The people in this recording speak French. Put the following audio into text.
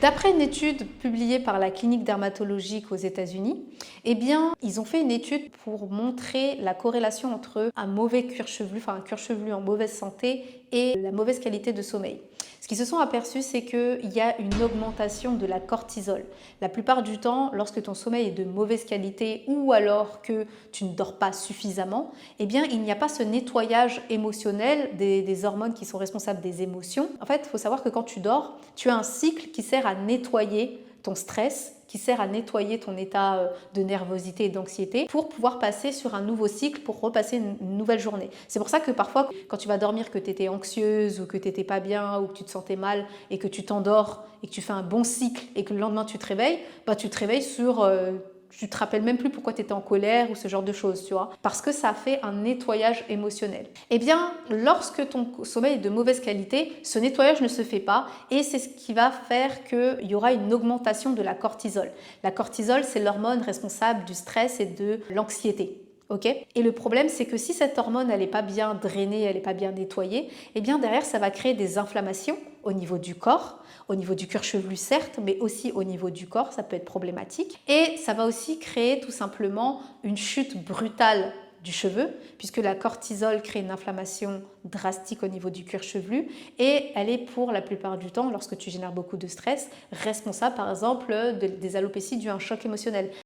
D'après une étude publiée par la clinique dermatologique aux États-Unis, eh bien, ils ont fait une étude pour montrer la corrélation entre un mauvais cuir chevelu, enfin un cuir chevelu en mauvaise santé et la mauvaise qualité de sommeil. Ce qu'ils se sont aperçus, c'est qu'il y a une augmentation de la cortisol. La plupart du temps, lorsque ton sommeil est de mauvaise qualité ou alors que tu ne dors pas suffisamment, eh bien, il n'y a pas ce nettoyage émotionnel des hormones qui sont responsables des émotions. En fait, il faut savoir que quand tu dors, tu as un cycle qui sert à nettoyer ton stress, qui sert à nettoyer ton état de nervosité et d'anxiété pour pouvoir passer sur un nouveau cycle, pour repasser une nouvelle journée. C'est pour ça que parfois, quand tu vas dormir, que tu étais anxieuse ou que tu n'étais pas bien ou que tu te sentais mal et que tu t'endors et que tu fais un bon cycle et que le lendemain tu te réveilles sur... tu te rappelles même plus pourquoi tu étais en colère ou ce genre de choses, tu vois, parce que ça fait un nettoyage émotionnel. Eh bien, lorsque ton sommeil est de mauvaise qualité, ce nettoyage ne se fait pas et c'est ce qui va faire qu'il y aura une augmentation de la cortisol. La cortisol, c'est l'hormone responsable du stress et de l'anxiété. Okay. Et le problème, c'est que si cette hormone elle n'est pas bien drainée, elle n'est pas bien nettoyée, eh bien derrière, ça va créer des inflammations au niveau du corps, au niveau du cuir chevelu certes, mais aussi au niveau du corps, ça peut être problématique. Et ça va aussi créer tout simplement une chute brutale du cheveu, puisque la cortisol crée une inflammation drastique au niveau du cuir chevelu et elle est pour la plupart du temps, lorsque tu génères beaucoup de stress, responsable par exemple des alopécies dues à un choc émotionnel.